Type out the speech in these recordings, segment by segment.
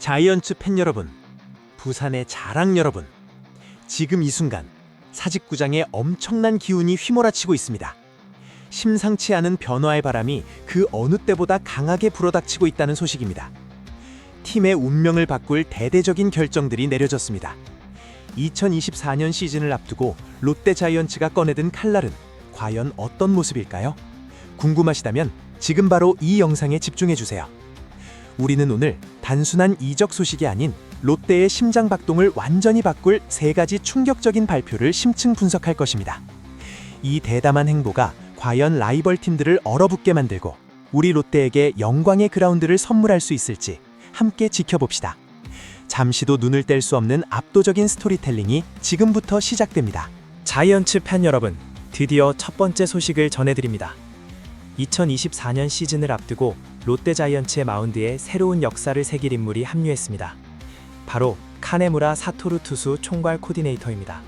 자이언츠 팬 여러분, 부산의 자랑 여러분, 지금 이 순간 사직구장에 엄청난 기운이 휘몰아치고 있습니다. 심상치 않은 변화의 바람이 그 어느 때보다 강하게 불어닥치고 있다는 소식입니다. 팀의 운명을 바꿀 대대적인 결정들이 내려졌습니다. 2024년 시즌을 앞두고 롯데 자이언츠가 꺼내든 칼날은 과연 어떤 모습일까요? 궁금하시다면 지금 바로 이 영상에 집중해주세요. 우리는 오늘 단순한 이적 소식이 아닌 롯데의 심장박동을 완전히 바꿀 세 가지 충격적인 발표를 심층 분석할 것입니다. 이 대담한 행보가 과연 라이벌 팀들을 얼어붙게 만들고 우리 롯데에게 영광의 그라운드를 선물할 수 있을지 함께 지켜봅시다. 잠시도 눈을 뗄 수 없는 압도적인 스토리텔링이 지금부터 시작됩니다. 자이언츠 팬 여러분, 드디어 첫 번째 소식을 전해드립니다. 2024년 시즌을 앞두고 롯데 자이언츠의 마운드에 새로운 역사를 새길 인물이 합류했습니다. 바로 카네무라 사토루 투수 총괄 코디네이터입니다.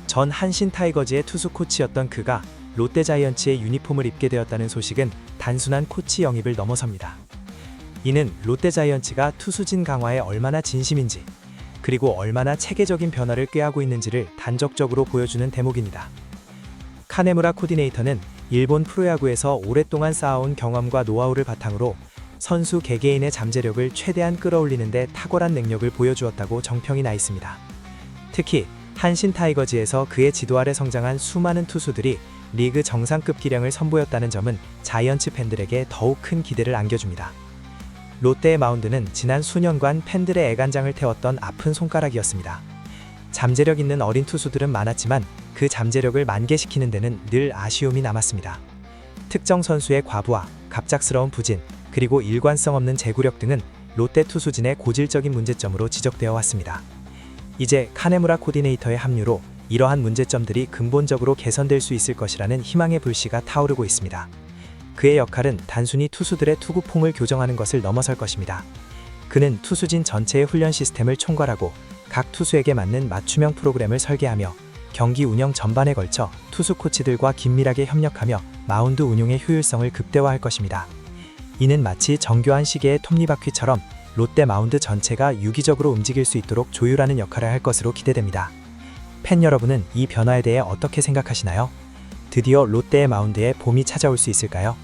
전 한신 타이거즈의 투수 코치였던 그가 롯데 자이언츠의 유니폼을 입게 되었다는 소식은 단순한 코치 영입을 넘어섭니다. 이는 롯데 자이언츠가 투수진 강화에 얼마나 진심인지, 그리고 얼마나 체계적인 변화를 꾀하고 있는지를 단적적으로 보여주는 대목입니다. 카네무라 코디네이터는 일본 프로야구에서 오랫동안 쌓아온 경험과 노하우를 바탕으로 선수 개개인의 잠재력을 최대한 끌어올리는 데 탁월한 능력을 보여주었다고 정평이 나 있습니다. 특히 한신 타이거즈에서 그의 지도 아래 성장한 수많은 투수들이 리그 정상급 기량을 선보였다는 점은 자이언츠 팬들에게 더욱 큰 기대를 안겨줍니다. 롯데의 마운드는 지난 수년간 팬들의 애간장을 태웠던 아픈 손가락이었습니다. 잠재력 있는 어린 투수들은 많았지만 그 잠재력을 만개시키는 데는 늘 아쉬움이 남았습니다. 특정 선수의 과부하, 갑작스러운 부진, 그리고 일관성 없는 제구력 등은 롯데 투수진의 고질적인 문제점으로 지적되어 왔습니다. 이제 카네무라 코디네이터의 합류로 이러한 문제점들이 근본적으로 개선될 수 있을 것이라는 희망의 불씨가 타오르고 있습니다. 그의 역할은 단순히 투수들의 투구 폼을 교정하는 것을 넘어설 것입니다. 그는 투수진 전체의 훈련 시스템을 총괄하고 각 투수에게 맞는 맞춤형 프로그램을 설계하며 경기 운영 전반에 걸쳐 투수 코치들과 긴밀하게 협력하며 마운드 운용의 효율성을 극대화할 것입니다. 이는 마치 정교한 시계의 톱니바퀴처럼 롯데 마운드 전체가 유기적으로 움직일 수 있도록 조율하는 역할을 할 것으로 기대됩니다. 팬 여러분은 이 변화에 대해 어떻게 생각하시나요? 드디어 롯데의 마운드에 봄이 찾아올 수 있을까요?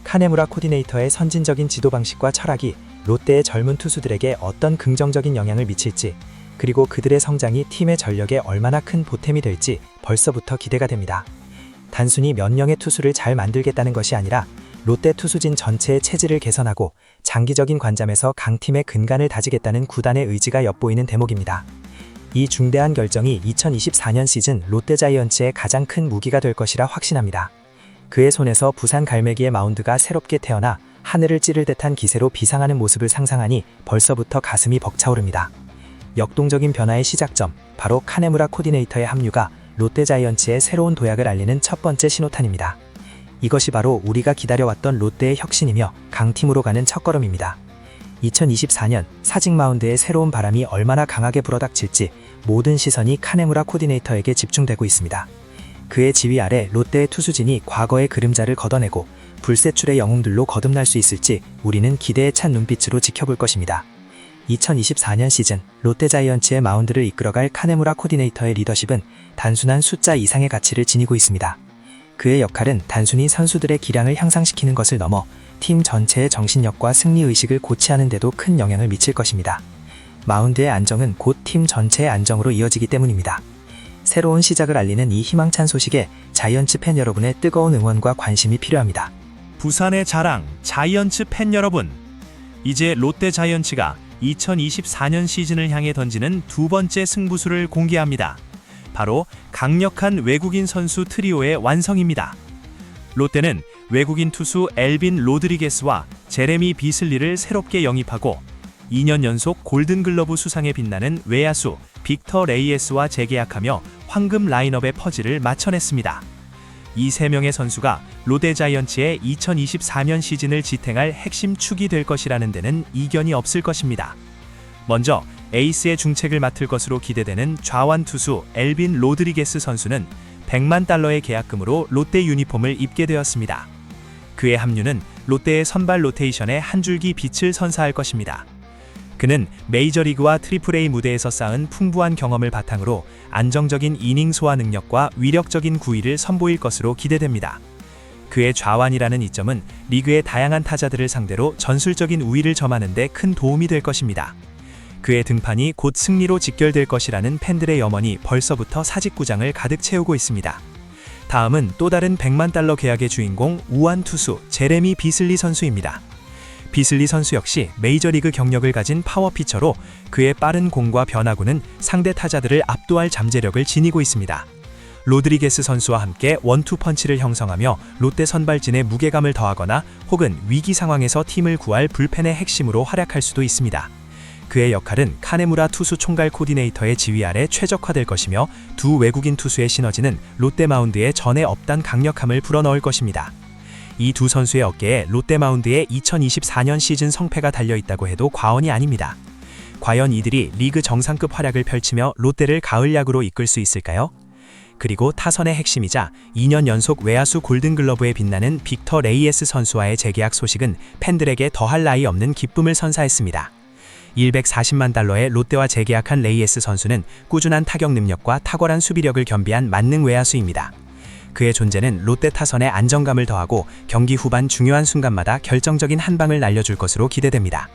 카네무라 코디네이터의 선진적인 지도 방식과 철학이 롯데의 젊은 투수들에게 어떤 긍정적인 영향을 미칠지, 그리고 그들의 성장이 팀의 전력에 얼마나 큰 보탬이 될지 벌써부터 기대가 됩니다. 단순히 몇 명의 투수를 잘 만들겠다는 것이 아니라 롯데 투수진 전체의 체질을 개선하고 장기적인 관점에서 강팀의 근간을 다지겠다는 구단의 의지가 엿보이는 대목입니다. 이 중대한 결정이 2024년 시즌 롯데 자이언츠의 가장 큰 무기가 될 것이라 확신합니다. 그의 손에서 부산 갈매기의 마운드가 새롭게 태어나 하늘을 찌를 듯한 기세로 비상하는 모습을 상상하니 벌써부터 가슴이 벅차오릅니다. 역동적인 변화의 시작점, 바로 카네무라 코디네이터의 합류가 롯데 자이언츠의 새로운 도약을 알리는 첫 번째 신호탄입니다. 이것이 바로 우리가 기다려왔던 롯데의 혁신이며 강팀으로 가는 첫걸음입니다. 2024년 사직 마운드의 새로운 바람이 얼마나 강하게 불어닥칠지 모든 시선이 카네무라 코디네이터에게 집중되고 있습니다. 그의 지휘 아래 롯데의 투수진이 과거의 그림자를 걷어내고 불세출의 영웅들로 거듭날 수 있을지 우리는 기대에 찬 눈빛으로 지켜볼 것입니다. 2024년 시즌 롯데 자이언츠의 마운드를 이끌어갈 카네무라 코디네이터의 리더십은 단순한 숫자 이상의 가치를 지니고 있습니다. 그의 역할은 단순히 선수들의 기량을 향상시키는 것을 넘어 팀 전체의 정신력과 승리의식을 고취하는 데도 큰 영향을 미칠 것입니다. 마운드의 안정은 곧 팀 전체의 안정으로 이어지기 때문입니다. 새로운 시작을 알리는 이 희망찬 소식에 자이언츠 팬 여러분의 뜨거운 응원과 관심이 필요합니다. 부산의 자랑, 자이언츠 팬 여러분. 이제 롯데 자이언츠가 2024년 시즌을 향해 던지는 두 번째 승부수를 공개합니다. 바로 강력한 외국인 선수 트리오의 완성입니다. 롯데는 외국인 투수 엘빈 로드리게스와 제레미 비슬리를 새롭게 영입하고 2년 연속 골든글러브 수상에 빛나는 외야수 빅터 레이에스와 재계약하며 황금 라인업의 퍼즐을 맞춰냈습니다. 이 세 명의 선수가 롯데 자이언츠의 2024년 시즌을 지탱할 핵심 축이 될 것이라는 데는 이견이 없을 것입니다. 먼저 에이스의 중책을 맡을 것으로 기대되는 좌완 투수 엘빈 로드리게스 선수는 100만 달러의 계약금으로 롯데 유니폼을 입게 되었습니다. 그의 합류는 롯데의 선발 로테이션에 한 줄기 빛을 선사할 것입니다. 그는 메이저리그와 트리플A 무대에서 쌓은 풍부한 경험을 바탕으로 안정적인 이닝 소화 능력과 위력적인 구위를 선보일 것으로 기대됩니다. 그의 좌완이라는 이점은 리그의 다양한 타자들을 상대로 전술적인 우위를 점하는 데 큰 도움이 될 것입니다. 그의 등판이 곧 승리로 직결될 것이라는 팬들의 염원이 벌써부터 사직구장을 가득 채우고 있습니다. 다음은 또 다른 100만 달러 계약의 주인공 우완 투수 제레미 비슬리 선수입니다. 비슬리 선수 역시 메이저리그 경력을 가진 파워피처로 그의 빠른 공과 변화구는 상대 타자들을 압도할 잠재력을 지니고 있습니다. 로드리게스 선수와 함께 원투 펀치를 형성하며 롯데 선발진의 무게감을 더하거나 혹은 위기 상황에서 팀을 구할 불펜의 핵심으로 활약할 수도 있습니다. 그의 역할은 카네무라 투수 총괄 코디네이터의 지휘 아래 최적화될 것이며 두 외국인 투수의 시너지는 롯데 마운드에 전에 없던 강력함을 불어넣을 것입니다. 이 두 선수의 어깨에 롯데 마운드의 2024년 시즌 성패가 달려있다고 해도 과언이 아닙니다. 과연 이들이 리그 정상급 활약을 펼치며 롯데를 가을 야구로 이끌 수 있을까요? 그리고 타선의 핵심이자 2년 연속 외야수 골든글러브에 빛나는 빅터 레이에스 선수와의 재계약 소식은 팬들에게 더할 나위 없는 기쁨을 선사했습니다. 140만 달러의 롯데와 재계약한 레이에스 선수는 꾸준한 타격 능력과 탁월한 수비력을 겸비한 만능 외야수입니다. 그의 존재는 롯데 타선에 안정감을 더하고 경기 후반 중요한 순간마다 결정적인 한 방을 날려줄 것으로 기대됩니다.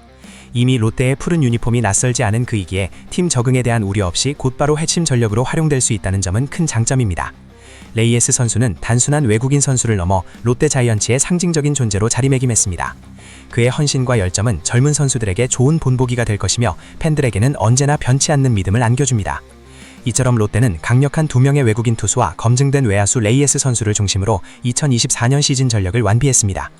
이미 롯데의 푸른 유니폼이 낯설지 않은 그이기에 팀 적응에 대한 우려 없이 곧바로 핵심 전력으로 활용될 수 있다는 점은 큰 장점입니다. 레이에스 선수는 단순한 외국인 선수를 넘어 롯데 자이언츠의 상징적인 존재로 자리매김했습니다. 그의 헌신과 열정은 젊은 선수들에게 좋은 본보기가 될 것이며 팬들에게는 언제나 변치 않는 믿음을 안겨줍니다. 이처럼 롯데는 강력한 2명의 외국인 투수와 검증된 외야수 레이에스 선수를 중심으로 2024년 시즌 전력을 완비했습니다.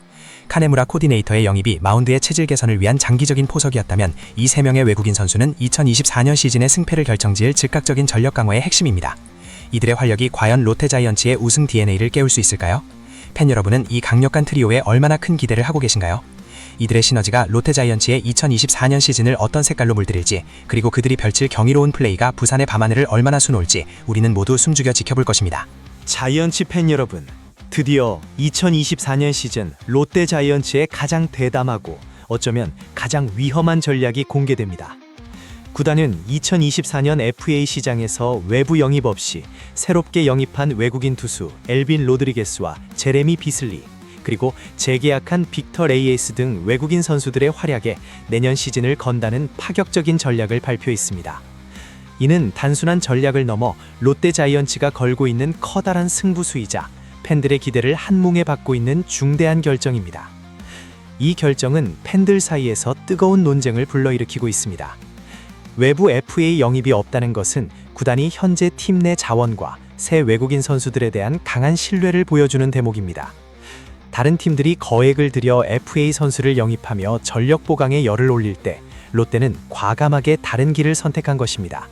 카네무라 코디네이터의 영입이 마운드의 체질 개선을 위한 장기적인 포석이었다면 이 3명의 외국인 선수는 2024년 시즌의 승패를 결정지을 즉각적인 전력 강화의 핵심입니다. 이들의 활력이 과연 롯데 자이언츠의 우승 DNA를 깨울 수 있을까요? 팬 여러분은 이 강력한 트리오에 얼마나 큰 기대를 하고 계신가요? 이들의 시너지가 롯데 자이언츠의 2024년 시즌을 어떤 색깔로 물들일지, 그리고 그들이 펼칠 경이로운 플레이가 부산의 밤하늘을 얼마나 수놓을지 우리는 모두 숨죽여 지켜볼 것입니다. 자이언츠 팬 여러분, 드디어 2024년 시즌 롯데 자이언츠의 가장 대담하고 어쩌면 가장 위험한 전략이 공개됩니다. 구단은 2024년 FA 시장에서 외부 영입 없이 새롭게 영입한 외국인 투수 엘빈 로드리게스와 제레미 비슬리, 그리고 재계약한 빅터 레이에스 등 외국인 선수들의 활약에 내년 시즌을 건다는 파격적인 전략을 발표했습니다. 이는 단순한 전략을 넘어 롯데 자이언츠가 걸고 있는 커다란 승부수이자 팬들의 기대를 한몸에 받고 있는 중대한 결정입니다. 이 결정은 팬들 사이에서 뜨거운 논쟁을 불러일으키고 있습니다. 외부 FA 영입이 없다는 것은 구단이 현재 팀 내 자원과 새 외국인 선수들에 대한 강한 신뢰를 보여주는 대목입니다. 다른 팀들이 거액을 들여 FA 선수를 영입하며 전력 보강에 열을 올릴 때 롯데는 과감하게 다른 길을 선택한 것입니다.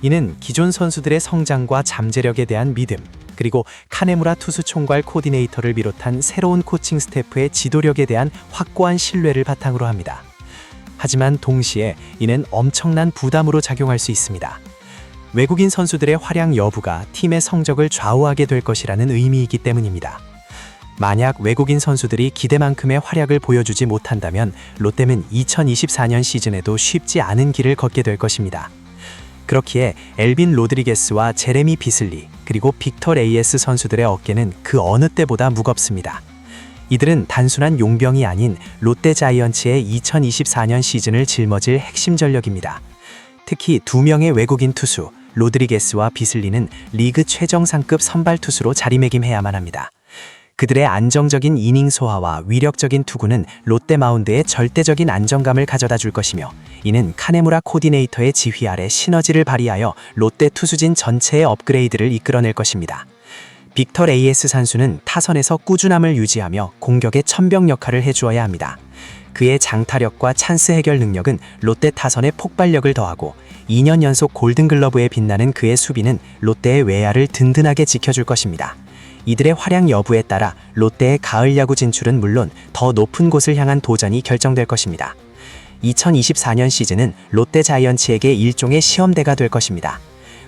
이는 기존 선수들의 성장과 잠재력에 대한 믿음, 그리고 카네무라 투수 총괄 코디네이터를 비롯한 새로운 코칭 스태프의 지도력에 대한 확고한 신뢰를 바탕으로 합니다. 하지만 동시에 이는 엄청난 부담으로 작용할 수 있습니다. 외국인 선수들의 활약 여부가 팀의 성적을 좌우하게 될 것이라는 의미이기 때문입니다. 만약 외국인 선수들이 기대만큼의 활약을 보여주지 못한다면 롯데는 2024년 시즌에도 쉽지 않은 길을 걷게 될 것입니다. 그렇기에 엘빈 로드리게스와 제레미 비슬리, 그리고 빅터 레이에스 선수들의 어깨는 그 어느 때보다 무겁습니다. 이들은 단순한 용병이 아닌 롯데 자이언츠의 2024년 시즌을 짊어질 핵심 전력입니다. 특히 2명의 외국인 투수, 로드리게스와 비슬리는 리그 최정상급 선발 투수로 자리매김해야만 합니다. 그들의 안정적인 이닝 소화와 위력적인 투구는 롯데 마운드에 절대적인 안정감을 가져다 줄 것이며, 이는 카네무라 코디네이터의 지휘 아래 시너지를 발휘하여 롯데 투수진 전체의 업그레이드를 이끌어낼 것입니다. 빅터 레이에스 선수는 타선에서 꾸준함을 유지하며 공격의 천병 역할을 해주어야 합니다. 그의 장타력과 찬스 해결 능력은 롯데 타선의 폭발력을 더하고 2년 연속 골든글러브에 빛나는 그의 수비는 롯데의 외야를 든든하게 지켜줄 것입니다. 이들의 활약 여부에 따라 롯데의 가을 야구 진출은 물론 더 높은 곳을 향한 도전이 결정될 것입니다. 2024년 시즌은 롯데 자이언츠에게 일종의 시험대가 될 것입니다.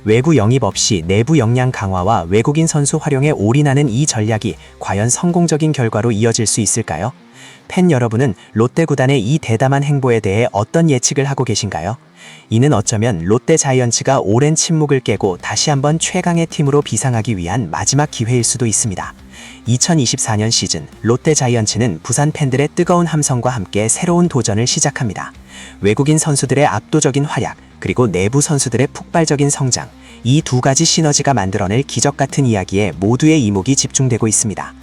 외부 영입 없이 내부 역량 강화와 외국인 선수 활용에 올인하는 이 전략이 과연 성공적인 결과로 이어질 수 있을까요? 팬 여러분은 롯데 구단의 이 대담한 행보에 대해 어떤 예측을 하고 계신가요? 이는 어쩌면 롯데 자이언츠가 오랜 침묵을 깨고 다시 한번 최강의 팀으로 비상하기 위한 마지막 기회일 수도 있습니다. 2024년 시즌 롯데 자이언츠는 부산 팬들의 뜨거운 함성과 함께 새로운 도전을 시작합니다. 외국인 선수들의 압도적인 활약, 그리고 내부 선수들의 폭발적인 성장, 이 두 가지 시너지가 만들어낼 기적 같은 이야기에 모두의 이목이 집중되고 있습니다.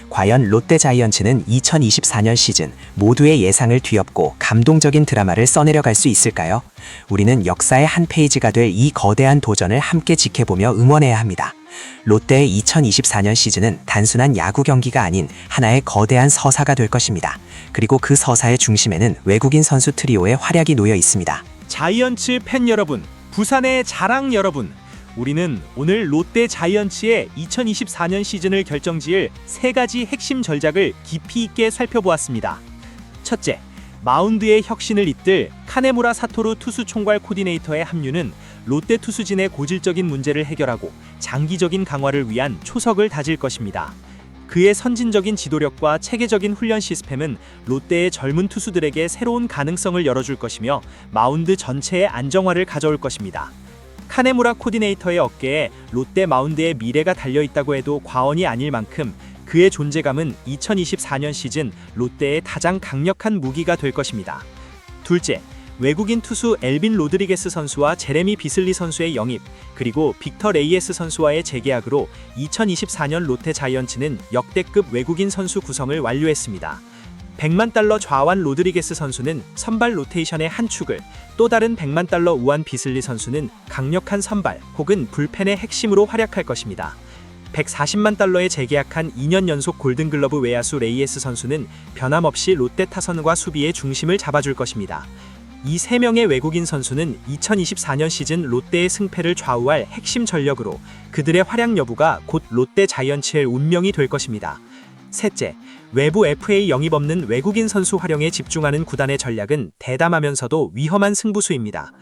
과연 롯데 자이언츠는 2024년 시즌 모두의 예상을 뒤엎고 감동적인 드라마를 써내려갈 수 있을까요? 우리는 역사의 한 페이지가 될 이 거대한 도전을 함께 지켜보며 응원해야 합니다. 롯데의 2024년 시즌은 단순한 야구 경기가 아닌 하나의 거대한 서사가 될 것입니다. 그리고 그 서사의 중심에는 외국인 선수 트리오의 활약이 놓여 있습니다. 자이언츠 팬 여러분, 부산의 자랑 여러분, 우리는 오늘 롯데 자이언츠의 2024년 시즌을 결정지을 세 가지 핵심 전략을 깊이 있게 살펴보았습니다. 첫째, 마운드의 혁신을 잇들 카네무라 사토루 투수 총괄 코디네이터의 합류는 롯데 투수진의 고질적인 문제를 해결하고 장기적인 강화를 위한 초석을 다질 것입니다. 그의 선진적인 지도력과 체계적인 훈련 시스템은 롯데의 젊은 투수들에게 새로운 가능성을 열어줄 것이며 마운드 전체의 안정화를 가져올 것입니다. 카네무라 코디네이터의 어깨에 롯데 마운드의 미래가 달려있다고 해도 과언이 아닐 만큼 그의 존재감은 2024년 시즌 롯데의 가장 강력한 무기가 될 것입니다. 둘째, 외국인 투수 엘빈 로드리게스 선수와 제레미 비슬리 선수의 영입, 그리고 빅터 레이에스 선수와의 재계약으로 2024년 롯데 자이언츠는 역대급 외국인 선수 구성을 완료했습니다. 100만 달러 좌완 로드리게스 선수는 선발 로테이션의 한 축을, 또 다른 100만 달러 우완 비슬리 선수는 강력한 선발 혹은 불펜의 핵심으로 활약할 것입니다. 140만 달러에 재계약한 2년 연속 골든글러브 외야수 레이에스 선수는 변함없이 롯데 타선과 수비의 중심을 잡아줄 것입니다. 이 3명의 외국인 선수는 2024년 시즌 롯데의 승패를 좌우할 핵심 전력으로 그들의 활약 여부가 곧 롯데 자이언츠의 운명이 될 것입니다. 셋째, 외부 FA 영입 없는 외국인 선수 활용에 집중하는 구단의 전략은 대담하면서도 위험한 승부수입니다.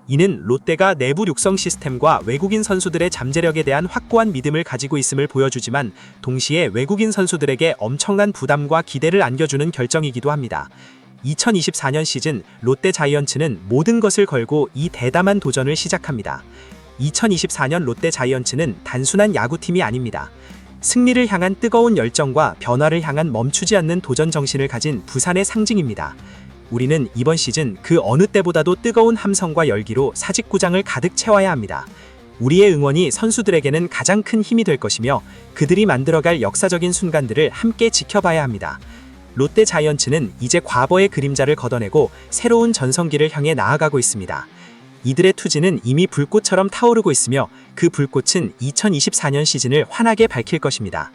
이는 롯데가 내부 육성 시스템과 외국인 선수들의 잠재력에 대한 확고한 믿음을 가지고 있음을 보여주지만 동시에 외국인 선수들에게 엄청난 부담과 기대를 안겨주는 결정이기도 합니다. 2024년 시즌 롯데 자이언츠는 모든 것을 걸고 이 대담한 도전을 시작합니다. 2024년 롯데 자이언츠는 단순한 야구팀이 아닙니다. 승리를 향한 뜨거운 열정과 변화를 향한 멈추지 않는 도전 정신을 가진 부산의 상징입니다. 우리는 이번 시즌 그 어느 때보다도 뜨거운 함성과 열기로 사직구장을 가득 채워야 합니다. 우리의 응원이 선수들에게는 가장 큰 힘이 될 것이며 그들이 만들어갈 역사적인 순간들을 함께 지켜봐야 합니다. 롯데 자이언츠는 이제 과거의 그림자를 걷어내고 새로운 전성기를 향해 나아가고 있습니다. 이들의 투지는 이미 불꽃처럼 타오르고 있으며 그 불꽃은 2024년 시즌을 환하게 밝힐 것입니다.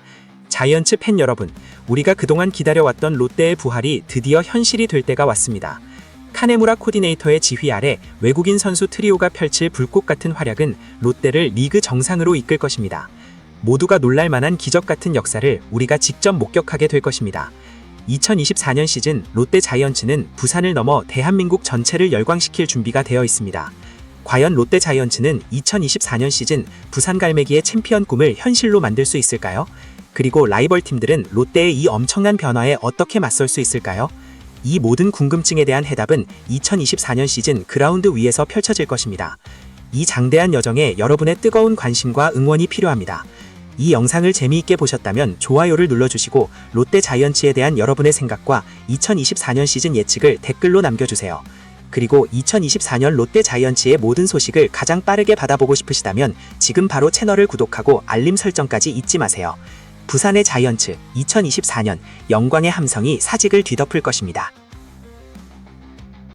자이언츠 팬 여러분, 우리가 그동안 기다려왔던 롯데의 부활이 드디어 현실이 될 때가 왔습니다. 카네무라 코디네이터의 지휘 아래 외국인 선수 트리오가 펼칠 불꽃 같은 활약은 롯데를 리그 정상으로 이끌 것입니다. 모두가 놀랄 만한 기적 같은 역사를 우리가 직접 목격하게 될 것입니다. 2024년 시즌 롯데 자이언츠는 부산을 넘어 대한민국 전체를 열광시킬 준비가 되어 있습니다. 과연 롯데 자이언츠는 2024년 시즌 부산 갈매기의 챔피언 꿈을 현실로 만들 수 있을까요? 그리고 라이벌 팀들은 롯데의 이 엄청난 변화에 어떻게 맞설 수 있을까요? 이 모든 궁금증에 대한 해답은 2024년 시즌 그라운드 위에서 펼쳐질 것입니다. 이 장대한 여정에 여러분의 뜨거운 관심과 응원이 필요합니다. 이 영상을 재미있게 보셨다면 좋아요를 눌러주시고 롯데 자이언츠에 대한 여러분의 생각과 2024년 시즌 예측을 댓글로 남겨주세요. 그리고 2024년 롯데 자이언츠의 모든 소식을 가장 빠르게 받아보고 싶으시다면 지금 바로 채널을 구독하고 알림 설정까지 잊지 마세요. 부산의 자이언츠 2024년 영광의 함성이 사직을 뒤덮을 것입니다.